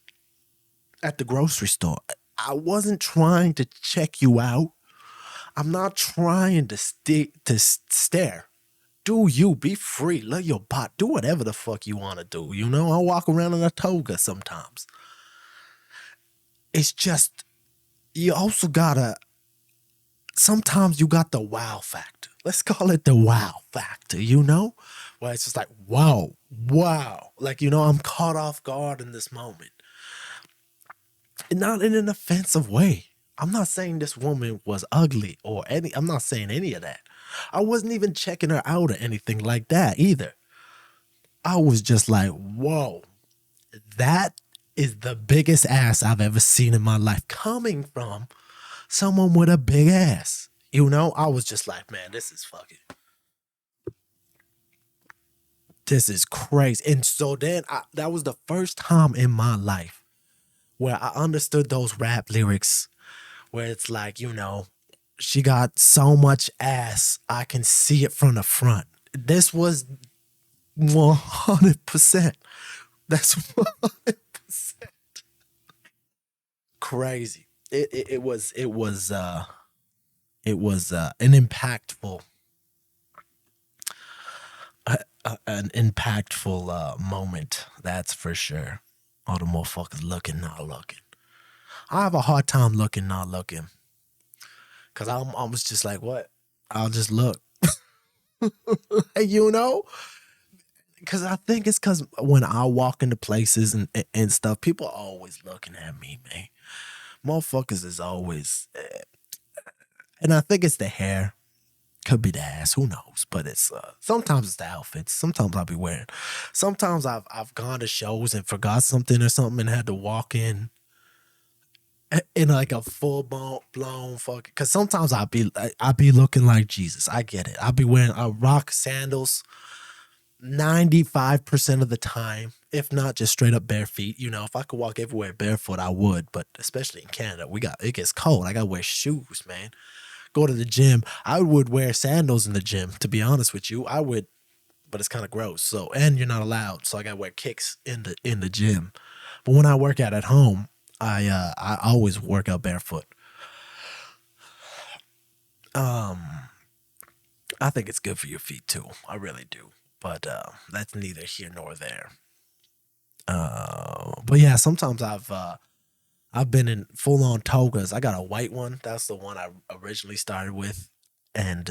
at the grocery store. I wasn't trying to check you out. I'm not trying to stare. Do you, be free, let your bot, do whatever the fuck you want to do. You know, I walk around in a toga sometimes. It's just, you also gotta, sometimes you got the wow factor. Let's call it the wow factor, you know? Where it's just like, wow. Like, you know, I'm caught off guard in this moment. And not in an offensive way. I'm not saying this woman was ugly or I'm not saying any of that. I wasn't even checking her out or anything like that either. I was just like, whoa, that is the biggest ass I've ever seen in my life coming from someone with a big ass. You know, I was just like, man, this is crazy. And so then that was the first time in my life where I understood those rap lyrics where it's like, you know, she got so much ass, I can see it from the front. This was 100%. That's 100%. Crazy. It was an impactful moment, that's for sure. All the motherfuckers looking, not looking. I have a hard time looking, not looking. Cause I was just like, what? I'll just look. You know? Cause I think it's cause when I walk into places and stuff, people are always looking at me, man. Motherfuckers is always, and I think it's the hair. Could be the ass, who knows? But it's sometimes it's the outfits. Sometimes I'll be wearing. Sometimes I've gone to shows and forgot something or something and had to walk in like a full blown fucking. Cause sometimes I'll be looking like Jesus. I get it. I'll be wearing rock sandals 95% of the time, if not just straight up bare feet. You know, if I could walk everywhere barefoot, I would. But especially in Canada, it gets cold. I gotta wear shoes, man. Go to the gym. I would wear sandals in the gym, to be honest with you. I would, but it's kind of gross. So, and you're not allowed. So I gotta wear kicks in the gym. But when I work out at home, I always work out barefoot. I think it's good for your feet too. I really do. But that's neither here nor there. But yeah, sometimes I've been in full on togas. I got a white one. That's the one I originally started with, and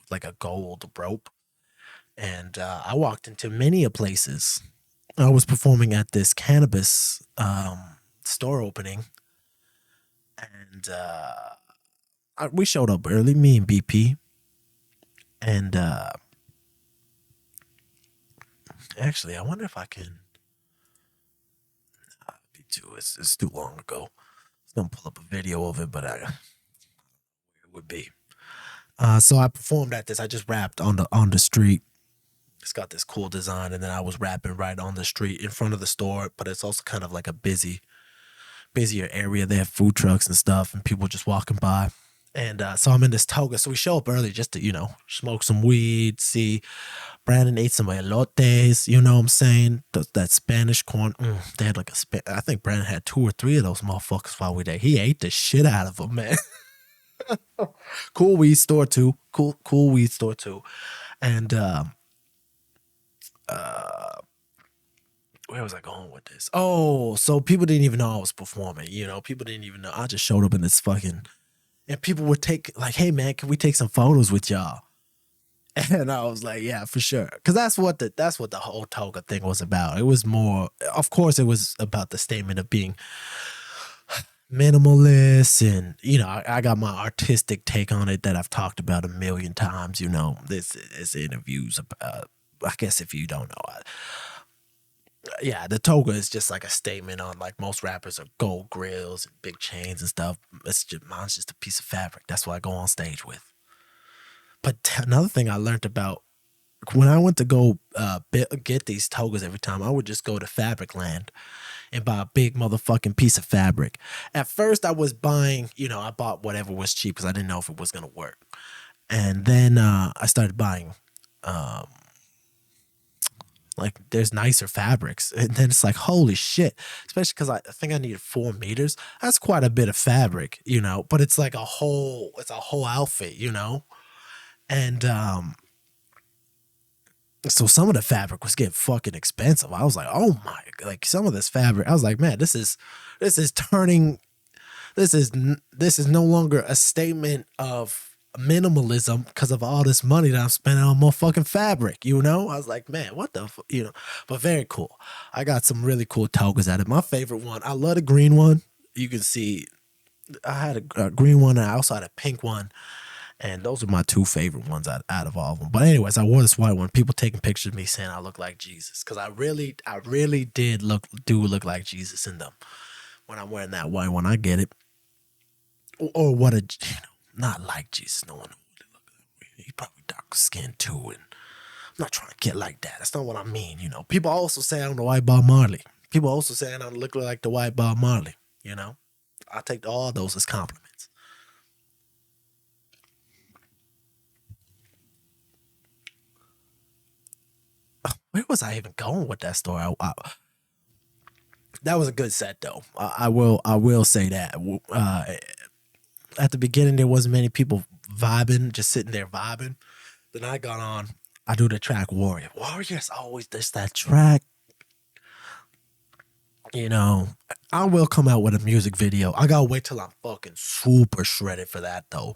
like a gold rope. And I walked into many places I was performing at this cannabis store opening, and we showed up early, me and BP, and actually, I wonder if I can. It's too long ago. I was gonna pull up a video of it, but it would be. So I performed at this. I just rapped on the street. It's got this cool design, and then I was rapping right on the street in front of the store. But it's also kind of like a busier area. They have food trucks and stuff, and people just walking by. And so I'm in this toga. So we show up early just to, smoke some weed, see. Brandon ate some elotes, you know what I'm saying? That Spanish corn. They had I think Brandon had 2 or 3 of those motherfuckers while we were there. He ate the shit out of them, man. Cool weed store too. Cool weed store too. And where was I going with this? Oh, so people didn't even know I was performing. People didn't even know. I just showed up in this fucking, and people would take like, "Hey man, can we take some photos with y'all?" And I was like, "Yeah, for sure," because that's what the whole toga thing was about. It was more, of course, it was about the statement of being minimalist, and I got my artistic take on it that I've talked about a million times. This interviews about. I guess if you don't know, yeah, the toga is just like a statement on like most rappers are gold grills and big chains and stuff. Mine's just a piece of fabric. That's what I go on stage with. But another thing I learned about when I went to go get these togas every time, I would just go to Fabric Land and buy a big motherfucking piece of fabric. At first, I was buying, I bought whatever was cheap because I didn't know if it was going to work. And then I started buying like there's nicer fabrics, and then it's like holy shit, especially because I think I needed 4 meters. That's quite a bit of fabric, but it's like a whole outfit, and so some of the fabric was getting fucking expensive. I was like, oh my, like some of this fabric, I was like, man, this is no longer a statement of minimalism because of all this money that I'm spending on motherfucking fabric, I was like, man, what the but very cool. I got some really cool togas at it. My favorite one, I love the green one. You can see I had a green one and I also had a pink one, and those are my 2 favorite ones out of all of them. But anyways, I wore this white one. People taking pictures of me saying I look like Jesus because I really did look like Jesus in them when I'm wearing that white one. I get it. Or what a not like Jesus. No one would look like me. He's probably dark skinned too, and I'm not trying to get like that. That's not what I mean. People also say I'm the white Bob Marley. People also say I look like the white Bob Marley. I take all those as compliments. Where was I even going with that story? That was a good set though. I will say that. At the beginning, there wasn't many people vibing, just sitting there vibing. Then I got on. I do the track Warrior. Warrior's always just that track. I will come out with a music video. I gotta wait till I'm fucking super shredded for that though.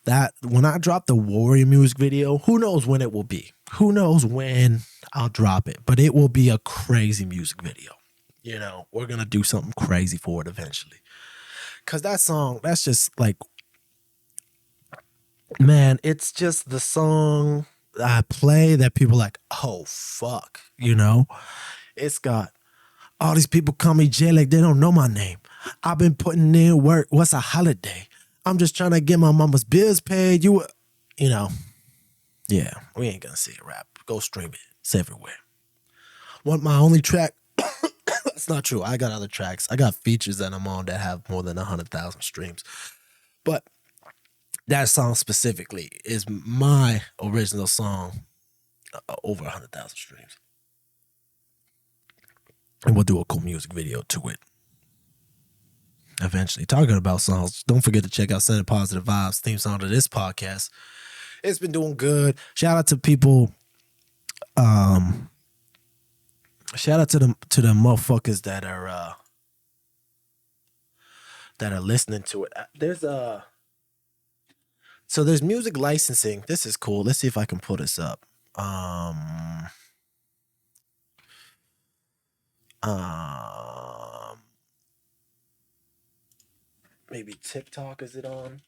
That when I drop the Warrior music video, who knows when it will be? Who knows when I'll drop it? But it will be a crazy music video. We're gonna do something crazy for it eventually. Cause that song, that's just like, man, it's just the song I play that people like, oh fuck, It's got all these people call me Jay like they don't know my name. I've been putting in work. What's a holiday? I'm just trying to get my mama's bills paid. Yeah, we ain't gonna see it rap. Go stream it. It's everywhere. Want my only track? That's not true. I got other tracks. I got features that I'm on that have more than 100,000 streams. But that song specifically is my original song, over 100,000 streams. And we'll do a cool music video to it eventually. Talking about songs, don't forget to check out Sending Positive Vibes, theme song to this podcast. It's been doing good. Shout out to people. Shout out to the motherfuckers that are listening to it. There's music licensing. This is cool. Let's see if I can pull this up. Maybe TikTok, is it on?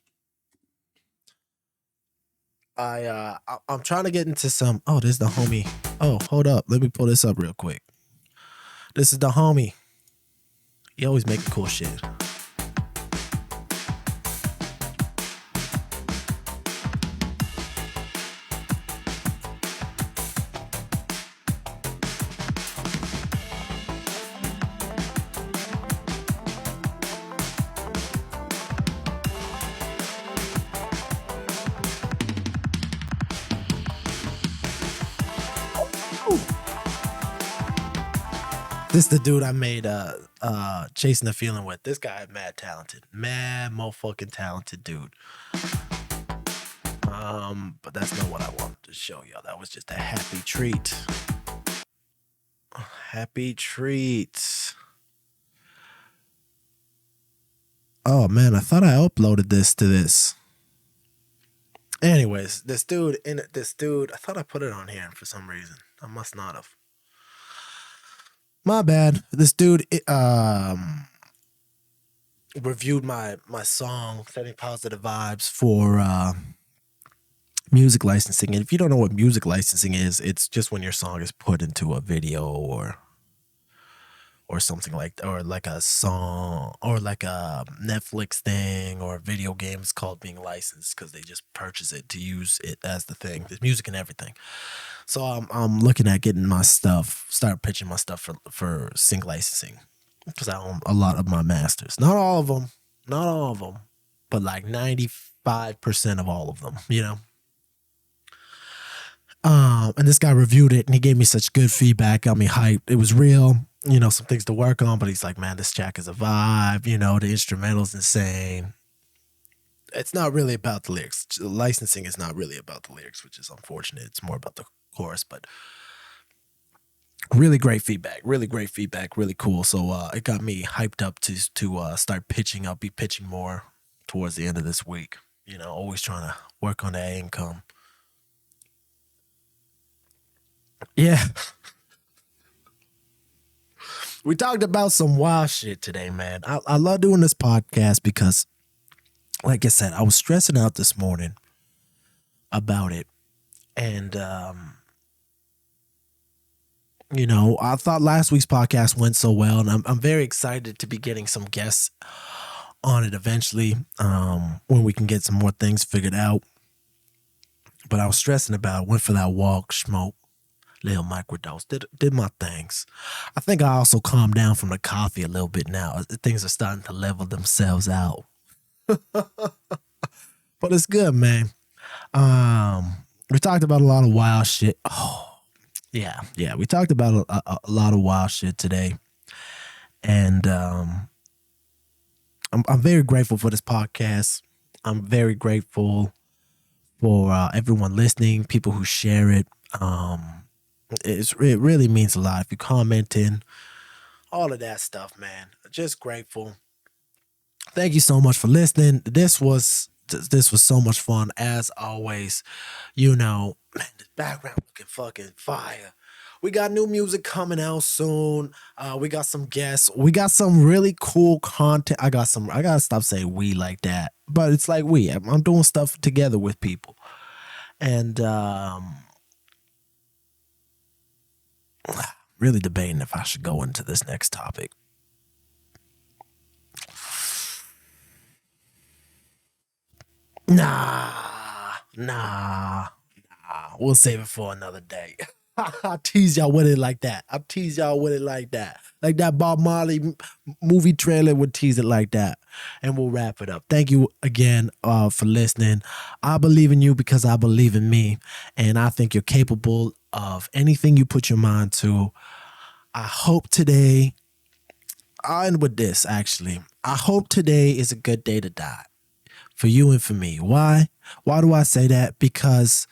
I'm trying to get into some. Oh, this is the homie. Oh, hold up. Let me pull this up real quick. This is the homie. He always making cool shit. This the dude I made Chasing the Feeling with. This guy is mad talented. Mad motherfucking talented dude. But that's not what I wanted to show y'all. That was just a happy treat. Happy treat. Oh man, I thought I uploaded this to this. Anyways, this dude, I thought I put it on here for some reason. I must not have. My bad. This dude reviewed my song, Setting Positive Vibes, for music licensing. And if you don't know what music licensing is, it's just when your song is put into a video or something like a song or like a Netflix thing or a video game. It's called being licensed because they just purchase it to use it as the thing. There's music and everything. So I'm looking at getting my stuff, start pitching my stuff for sync licensing because I own a lot of my masters. Not all of them, but like 95% of all of them, you know? And this guy reviewed it and he gave me such good feedback, got me hyped. It was real, you know, some things to work on, but he's like, man, this track is a vibe, you know, the instrumental's insane. It's not really about the lyrics. Licensing is not really about the lyrics, which is unfortunate. It's more about the chorus, but really great feedback, really cool. So it got me hyped up to start pitching. I'll be pitching more towards the end of this week, you know, always trying to work on that income. Yeah. We talked about some wild shit today, man. I love doing this podcast because, like I said, I was stressing out this morning about it. And, you know, I thought last week's podcast went so well, and I'm very excited to be getting some guests on it eventually when we can get some more things figured out. But I was stressing about it, went for that walk, smoke, little microdose, did my things. I think I also calmed down from the coffee a little bit now. Things are starting to level themselves out. But it's good, man. We talked about a lot of wild shit. Oh, yeah. We talked about a lot of wild shit today. And I'm very grateful for this podcast. I'm very grateful for everyone listening, people who share it. It really means a lot. If you comment in, all of that stuff, man. Just grateful. Thank you so much for listening. This was so much fun as always. You know, man, the background looking fucking fire. We got new music coming out soon. We got some guests. We got some really cool content. I gotta stop saying we like that, but it's like we. I'm doing stuff together with people, and really debating if I should go into this next topic. Nah. We'll save it for another day. I'll tease y'all with it like that. Like that Bob Marley movie trailer would tease it like that. And we'll wrap it up. Thank you again for listening. I believe in you because I believe in me. And I think you're capable of anything you put your mind to. I hope today, I'll end with this actually. I hope today is a good day to die. For you and for me. Why? Why do I say that? Because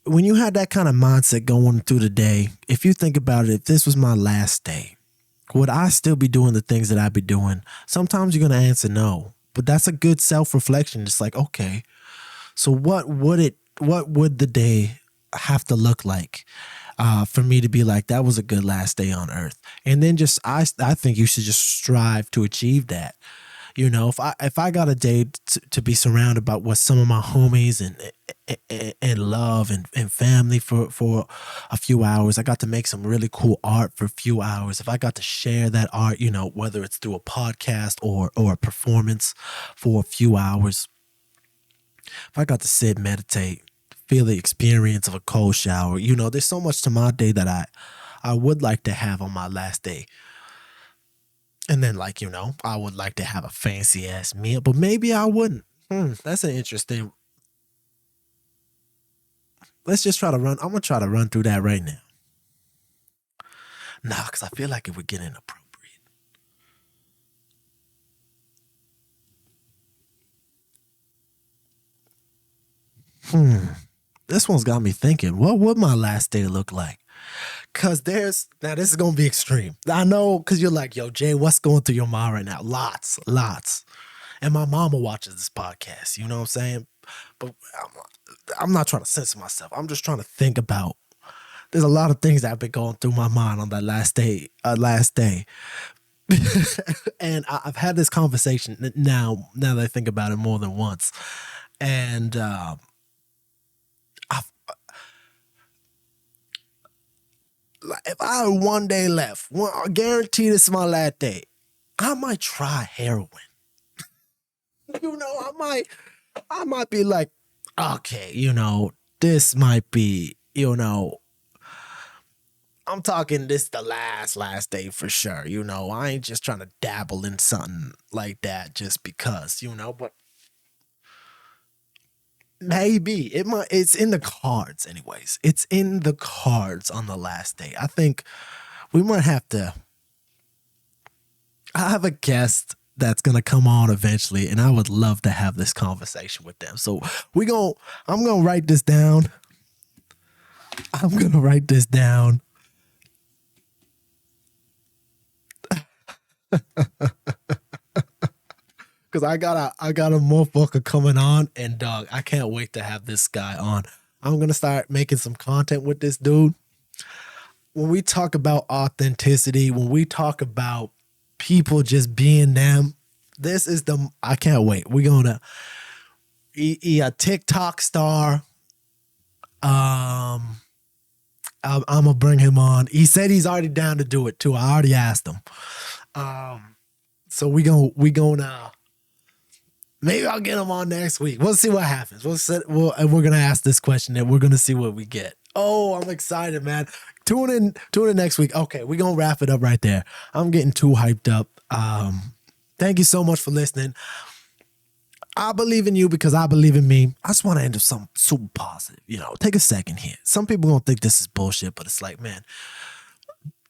when you had that kind of mindset going through the day, if you think about it, if this was my last day, would I still be doing the things that I'd be doing? Sometimes you're going to answer no, but that's a good self-reflection. It's like, okay, so what would the day have to look like? for me to be like, that was a good last day on earth. And then I think you should just strive to achieve that. You know, if I got a day to be surrounded by with some of my homies and love and family for a few hours, I got to make some really cool art for a few hours. If I got to share that art, you know, whether it's through a podcast or a performance for a few hours, if I got to sit, meditate, feel the experience of a cold shower, you know, there's so much to my day that I would like to have on my last day. And then, like, you know, I would like to have a fancy ass meal, but maybe I wouldn't. That's an interesting. Let's just try to run. I'm going to try to run through that right now. Nah, because I feel like it would get inappropriate. This one's got me thinking, what would my last day look like? Because now this is going to be extreme. I know, because you're like, yo, Jay, what's going through your mind right now? Lots. And my mama watches this podcast, you know what I'm saying? But I'm not trying to censor myself. I'm just trying to think about, there's a lot of things that have been going through my mind on that last day. And I've had this conversation now that I think about it more than once. And if I had one day left, I guarantee this is my last day, I might try heroin. You know, I might be like, okay, you know, this might be, you know, I'm talking this the last day for sure. You know, I ain't just trying to dabble in something like that just because, you know, but maybe it's in the cards anyways. It's in the cards on the last day. I think we might have to, I have a guest that's going to come on eventually, and I would love to have this conversation with them. So I'm going to write this down. Cause I got a motherfucker coming on, and dog, I can't wait to have this guy on. I'm gonna start making some content with this dude. When we talk about authenticity, when we talk about people just being them, I can't wait. We're gonna he a TikTok star. I'm gonna bring him on. He said he's already down to do it too. I already asked him. So we gonna maybe I'll get him on next week. We'll see what happens. And we're gonna ask this question and we're gonna see what we get. Oh, I'm excited, man. Tune in next week. Okay, we're gonna wrap it up right there. I'm getting too hyped up. Thank you so much for listening. I believe in you because I believe in me. I just want to end with something super positive. You know, take a second here. Some people gonna think this is bullshit, but it's like, man,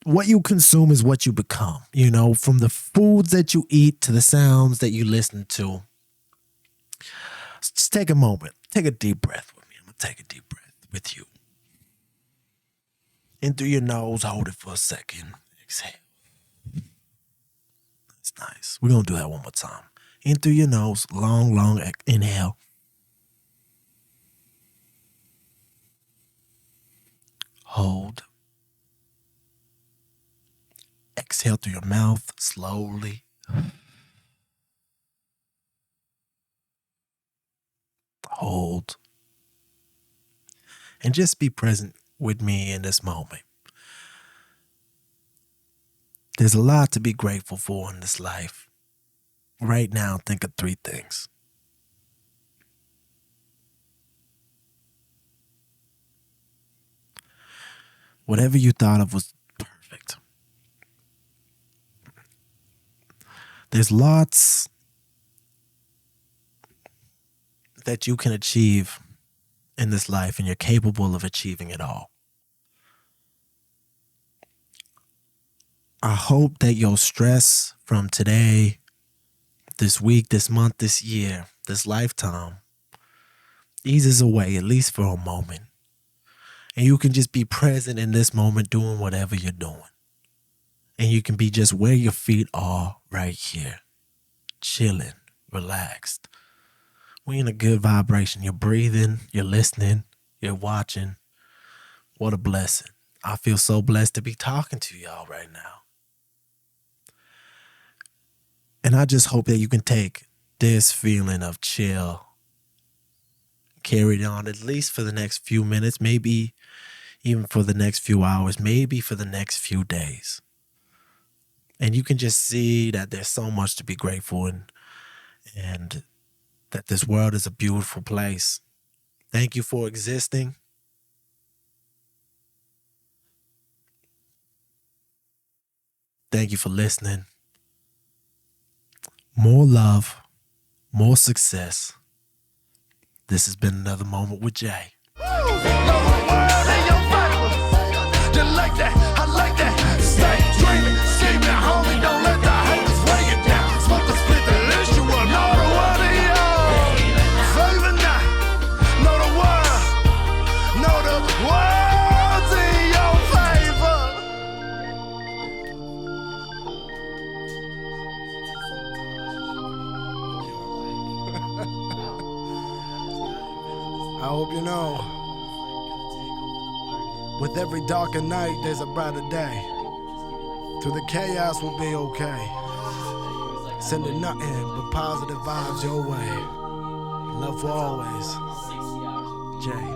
what you consume is what you become. You know, from the foods that you eat to the sounds that you listen to. Just take a moment. Take a deep breath with me. I'm going to take a deep breath with you. In through your nose. Hold it for a second. Exhale. That's nice. We're going to do that one more time. In through your nose. Long inhale. Hold. Exhale through your mouth slowly. Hold. And just be present with me in this moment. There's a lot to be grateful for in this life. Right now, think of 3 things. Whatever you thought of was perfect. There's lots that you can achieve in this life, and you're capable of achieving it all. I hope that your stress from today, this week, this month, this year, this lifetime eases away, at least for a moment. And you can just be present in this moment doing whatever you're doing. And you can be just where your feet are right here, chilling, relaxed. We're in a good vibration. You're breathing, you're listening, you're watching. What a blessing. I feel so blessed to be talking to y'all right now. And I just hope that you can take this feeling of chill, carry it on at least for the next few minutes, maybe even for the next few hours, maybe for the next few days. And you can just see that there's so much to be grateful and that this world is a beautiful place. Thank you for existing. Thank you for listening. More love, more success. This has been another moment with Jay. I hope you know, with every darker night, there's a brighter day. Through the chaos, we'll be okay. Sending nothing but positive vibes your way. Love for always. Jay.